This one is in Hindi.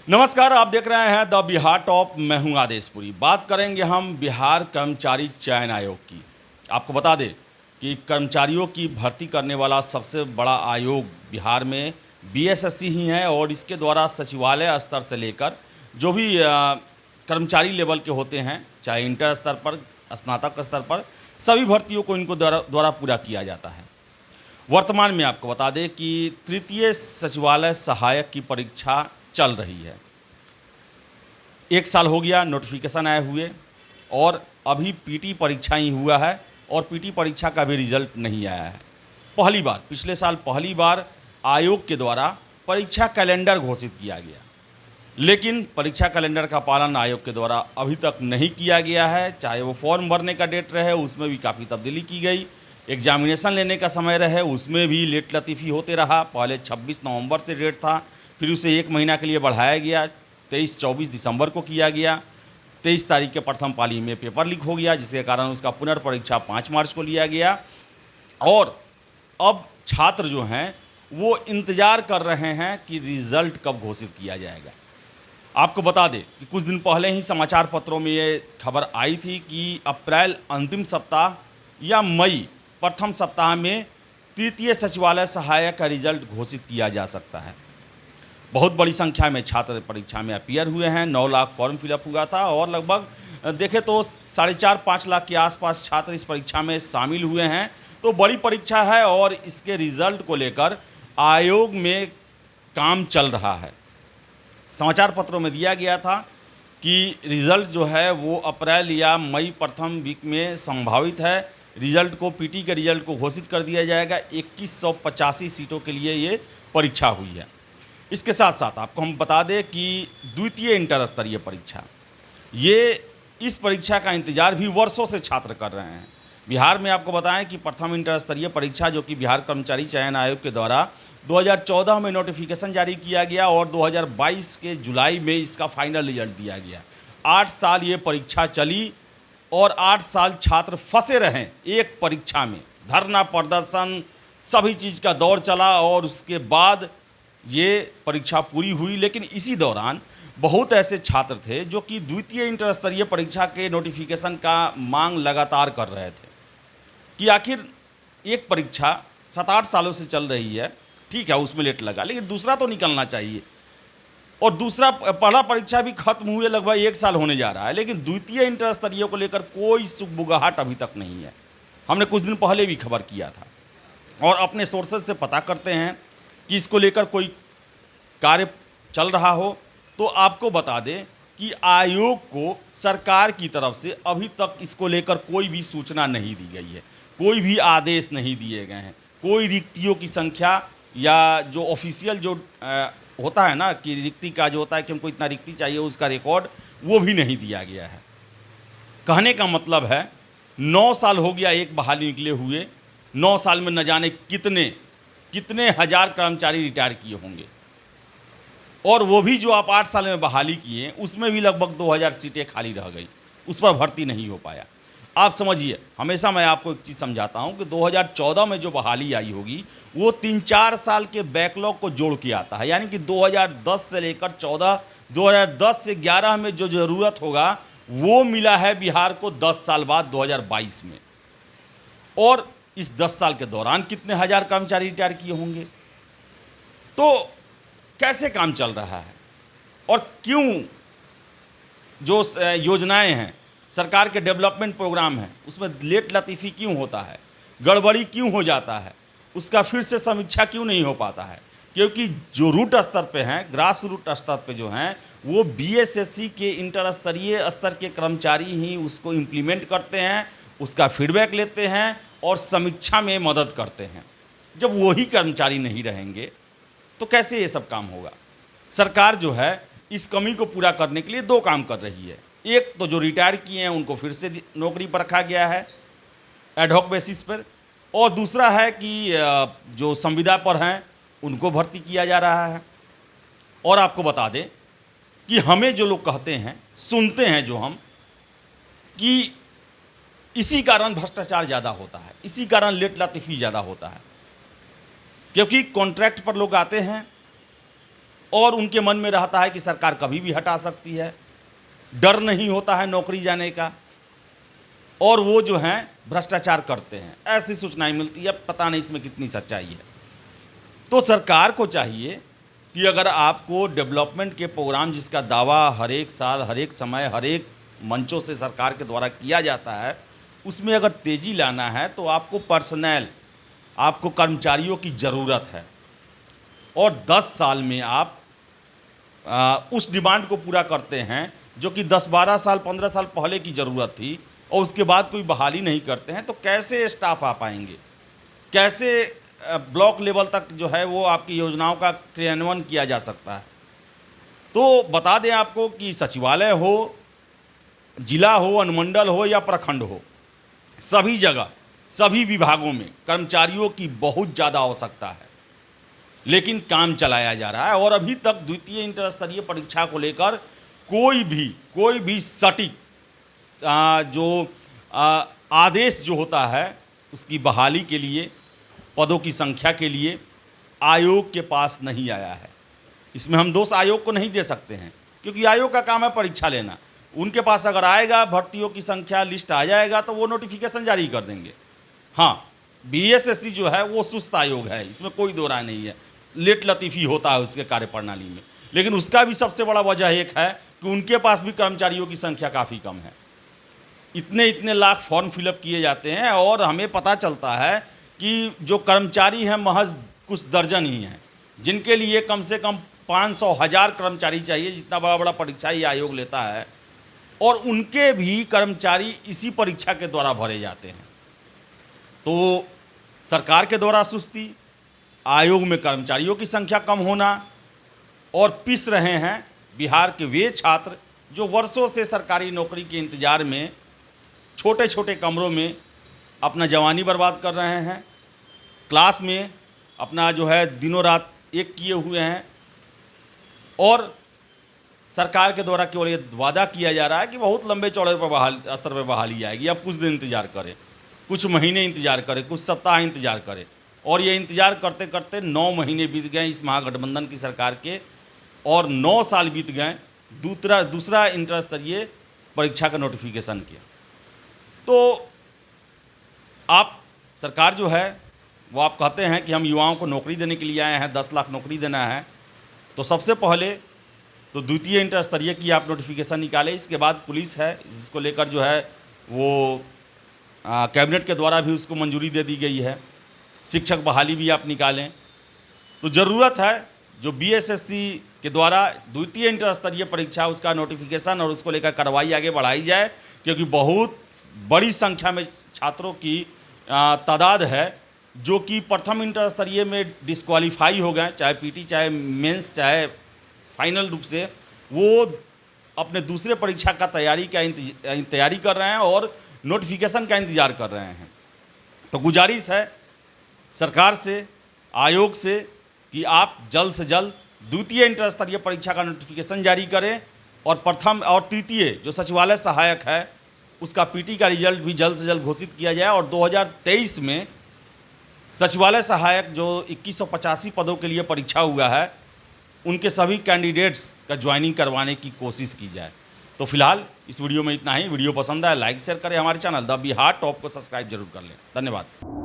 नमस्कार, आप देख रहे हैं द बिहार टॉप। मैं हूं आदेशपुरी। बात करेंगे हम बिहार कर्मचारी चयन आयोग की। आपको बता दें कि कर्मचारियों की भर्ती करने वाला सबसे बड़ा आयोग बिहार में बीएसएससी ही है और इसके द्वारा सचिवालय स्तर से लेकर जो भी कर्मचारी लेवल के होते हैं, चाहे इंटर स्तर पर, स्नातक स्तर पर, सभी भर्तियों को इनको द्वारा पूरा किया जाता है। वर्तमान में आपको बता दें कि तृतीय सचिवालय सहायक की परीक्षा चल रही है। 1 साल हो गया नोटिफिकेशन आए हुए और अभी पीटी परीक्षा ही हुआ है और पीटी परीक्षा का भी रिजल्ट नहीं आया है। पहली बार, पिछले साल पहली बार आयोग के द्वारा परीक्षा कैलेंडर घोषित किया गया, लेकिन परीक्षा कैलेंडर का पालन आयोग के द्वारा अभी तक नहीं किया गया है। चाहे वो फॉर्म भरने का डेट रहे, उसमें भी काफ़ी तब्दीली की गई। एग्जामिनेशन लेने का समय रहे, उसमें भी लेट लतीफ़ी होते रहा। पहले 26 नवंबर से डेट था, फिर उसे 1 महीना के लिए बढ़ाया गया, 23-24 दिसंबर को किया गया। 23 तारीख के प्रथम पाली में पेपर लीक हो गया, जिसके कारण उसका पुनर्परीक्षा 5 मार्च को लिया गया। और अब छात्र जो हैं वो इंतज़ार कर रहे हैं कि रिज़ल्ट कब घोषित किया जाएगा। आपको बता दें कि कुछ दिन पहले ही समाचार पत्रों में ये खबर आई थी कि अप्रैल अंतिम सप्ताह या मई प्रथम सप्ताह में तृतीय सचिवालय सहायक का रिजल्ट घोषित किया जा सकता है। बहुत बड़ी संख्या में छात्र परीक्षा में अपीयर हुए हैं। 9 लाख फॉर्म फिलअप हुआ था और लगभग देखें तो 4.5-5 लाख के आसपास छात्र इस परीक्षा में शामिल हुए हैं। तो बड़ी परीक्षा है और इसके रिजल्ट को लेकर आयोग में काम चल रहा है। समाचार पत्रों में दिया गया था कि रिज़ल्ट जो है वो अप्रैल या मई प्रथम वीक में संभावित है। रिज़ल्ट को, पीटी के रिज़ल्ट को घोषित कर दिया जाएगा। 2185 सीटों के लिए ये परीक्षा हुई है। इसके साथ साथ आपको हम बता दें कि द्वितीय इंटर स्तरीय परीक्षा, ये इस परीक्षा का इंतज़ार भी वर्षों से छात्र कर रहे हैं। बिहार में आपको बताएं कि प्रथम इंटर स्तरीय परीक्षा जो कि बिहार कर्मचारी चयन आयोग के द्वारा 2014 में नोटिफिकेशन जारी किया गया और 2022 के जुलाई में इसका फाइनल रिजल्ट दिया गया। 8 साल ये परीक्षा चली और 8 साल छात्र फंसे रहे एक परीक्षा में। धरना प्रदर्शन सभी चीज़ का दौर चला और उसके बाद ये परीक्षा पूरी हुई। लेकिन इसी दौरान बहुत ऐसे छात्र थे जो कि द्वितीय इंटर स्तरीय परीक्षा के नोटिफिकेशन का मांग लगातार कर रहे थे कि आखिर एक परीक्षा 7-8 सालों से चल रही है, ठीक है उसमें लेट लगा, लेकिन दूसरा तो निकलना चाहिए। और दूसरा, पहला परीक्षा भी खत्म हुए लगभग 1 साल होने जा रहा है, लेकिन द्वितीय इंटर स्तरीय को लेकर कोई सुगबुगाहट अभी तक नहीं है। हमने कुछ दिन पहले भी खबर किया था और अपने सोर्सेज से पता करते हैं कि इसको लेकर कोई कार्य चल रहा हो तो आपको बता दें कि आयोग को सरकार की तरफ से अभी तक इसको लेकर कोई भी सूचना नहीं दी गई है, कोई भी आदेश नहीं दिए गए हैं। कोई रिक्तियों की संख्या या जो ऑफिशियल जो होता है ना कि रिक्ति का जो होता है कि हमको इतना रिक्ति चाहिए, उसका रिकॉर्ड वो भी नहीं दिया गया है। कहने का मतलब है 9 साल हो गया एक बहाली निकले हुए। 9 साल में न जाने कितने हजार कर्मचारी रिटायर किए होंगे और वो भी जो आप 8 साल में बहाली किए उसमें भी लगभग 2000 सीटें खाली रह गई, उस पर भर्ती नहीं हो पाया। आप समझिए, हमेशा मैं आपको एक चीज़ समझाता हूं कि 2014 में जो बहाली आई होगी वो 3-4 साल के बैकलॉग को जोड़ के आता है। यानी कि 2010 से लेकर 14, 2010 से 11 में जो ज़रूरत होगा वो मिला है बिहार को 10 साल बाद 2022 में। और इस 10 साल के दौरान कितने हजार कर्मचारी रिटायर किए होंगे। तो कैसे काम चल रहा है और क्यों जो योजनाएं हैं, सरकार के डेवलपमेंट प्रोग्राम हैं, उसमें लेट लतीफ़ी क्यों होता है, गड़बड़ी क्यों हो जाता है, उसका फिर से समीक्षा क्यों नहीं हो पाता है। क्योंकि जो रूट स्तर पे हैं, ग्रास रूट स्तर पे जो हैं, वो बीएसएससी के इंटर स्तरीय स्तर के कर्मचारी ही उसको इम्प्लीमेंट करते हैं, उसका फीडबैक लेते हैं और समीक्षा में मदद करते हैं। जब वही कर्मचारी नहीं रहेंगे तो कैसे ये सब काम होगा। सरकार जो है इस कमी को पूरा करने के लिए 2 काम कर रही है। एक तो जो रिटायर किए हैं उनको फिर से नौकरी पर रखा गया है एडहॉक बेसिस पर, और दूसरा है कि जो संविदा पर हैं उनको भर्ती किया जा रहा है। और आपको बता दें कि हमें जो लोग कहते हैं, सुनते हैं जो हम, कि इसी कारण भ्रष्टाचार ज़्यादा होता है, इसी कारण लेट लतीफ़ी ज़्यादा होता है। क्योंकि कॉन्ट्रैक्ट पर लोग आते हैं, और उनके मन में रहता है कि सरकार कभी भी हटा सकती है, डर नहीं होता है नौकरी जाने का, और वो जो हैं भ्रष्टाचार करते हैं, ऐसी सूचनाएं मिलती है। पता नहीं इसमें कितनी सच्चाई है। तो सरकार को चाहिए कि अगर आपको डेवलपमेंट के प्रोग्राम जिसका दावा हर एक साल, हर एक समय, हर एक मंचों से सरकार के द्वारा किया जाता है, उसमें अगर तेज़ी लाना है तो आपको पर्सनल, आपको कर्मचारियों की ज़रूरत है। और 10 साल में आप उस डिमांड को पूरा करते हैं जो कि 10-12 साल, 15 साल पहले की ज़रूरत थी, और उसके बाद कोई बहाली नहीं करते हैं, तो कैसे स्टाफ आ पाएंगे? कैसे ब्लॉक लेवल तक जो है वो आपकी योजनाओं का क्रियान्वयन किया जा सकता है? तो बता दें आपको कि सचिवालय हो, जिला हो, अनुमंडल हो या प्रखंड हो, सभी जगह, सभी विभागों में कर्मचारियों की बहुत ज़्यादा आवश्यकता है, लेकिन काम चलाया जा रहा है। और अभी तक द्वितीय इंटर स्तरीय परीक्षा को लेकर कोई भी सटीक आदेश जो होता है उसकी बहाली के लिए, पदों की संख्या के लिए आयोग के पास नहीं आया है। इसमें हम दोष आयोग को नहीं दे सकते हैं, क्योंकि आयोग का काम है परीक्षा लेना। उनके पास अगर आएगा, भर्तियों की संख्या लिस्ट आ जाएगा तो वो नोटिफिकेशन जारी कर देंगे। हाँ, बीएसएससी जो है वो सुस्त आयोग है, इसमें कोई दो राय नहीं है, लेट लतीफ़ी होता है उसके कार्यप्रणाली में। लेकिन उसका भी सबसे बड़ा वजह एक है कि उनके पास भी कर्मचारियों की संख्या काफ़ी कम है। इतने लाख फॉर्म फिलअप किए जाते हैं और हमें पता चलता है कि जो कर्मचारी हैं महज कुछ दर्जन ही हैं, जिनके लिए कम से कम 500,000 कर्मचारी चाहिए, जितना बड़ा परीक्षा ये आयोग लेता है, और उनके भी कर्मचारी इसी परीक्षा के द्वारा भरे जाते हैं। तो सरकार के द्वारा सुस्ती, आयोग में कर्मचारियों की संख्या कम होना, और पिस रहे हैं बिहार के वे छात्र जो वर्षों से सरकारी नौकरी के इंतज़ार में छोटे छोटे कमरों में अपना जवानी बर्बाद कर रहे हैं, क्लास में अपना जो है दिनों रात एक किए हुए हैं, और सरकार के द्वारा केवल ये वादा किया जा रहा है कि बहुत लंबे चौड़े पर स्तर पर बहाली आएगी। अब कुछ दिन इंतज़ार करें, कुछ महीने इंतज़ार करें, कुछ सप्ताह इंतज़ार करें, और ये इंतज़ार करते करते 9 महीने बीत गए इस महागठबंधन की सरकार के, और 9 साल बीत गए दूसरा इंटर स्तरीय परीक्षा का नोटिफिकेशन के। तो आप सरकार जो है वो आप कहते हैं कि हम युवाओं को नौकरी देने के लिए आए हैं, 10 लाख नौकरी देना है, तो सबसे पहले तो द्वितीय इंटर स्तरीय की आप नोटिफिकेशन निकालें। इसके बाद पुलिस है, इसको लेकर जो है वो कैबिनेट के द्वारा भी उसको मंजूरी दे दी गई है। शिक्षक बहाली भी आप निकालें। तो ज़रूरत है जो बीएसएससी के द्वारा द्वितीय इंटर स्तरीय परीक्षा, उसका नोटिफिकेशन और उसको लेकर कार्रवाई आगे बढ़ाई जाए, क्योंकि बहुत बड़ी संख्या में छात्रों की तादाद है जो कि प्रथम इंटर स्तरीय में डिस्क्वालीफाई हो गए, चाहे पीटी, चाहे मेंस, चाहे फाइनल रूप से, वो अपने दूसरे परीक्षा का तैयारी कर रहे हैं और नोटिफिकेशन का इंतज़ार कर रहे हैं। तो गुजारिश है सरकार से, आयोग से, कि आप जल्द से जल्द द्वितीय इंटर स्तरीय परीक्षा का नोटिफिकेशन जारी करें, और प्रथम और तृतीय जो सचिवालय सहायक है उसका पीटी का रिजल्ट भी जल्द से जल्द घोषित किया जाए, और 2023 में सचिवालय सहायक जो 2185 पदों के लिए परीक्षा हुआ है, उनके सभी कैंडिडेट्स का ज्वाइनिंग करवाने की कोशिश की जाए। तो फिलहाल इस वीडियो में इतना ही। वीडियो पसंद आए लाइक शेयर करें, हमारे चैनल द बिहार टॉप को सब्सक्राइब जरूर कर लें। धन्यवाद।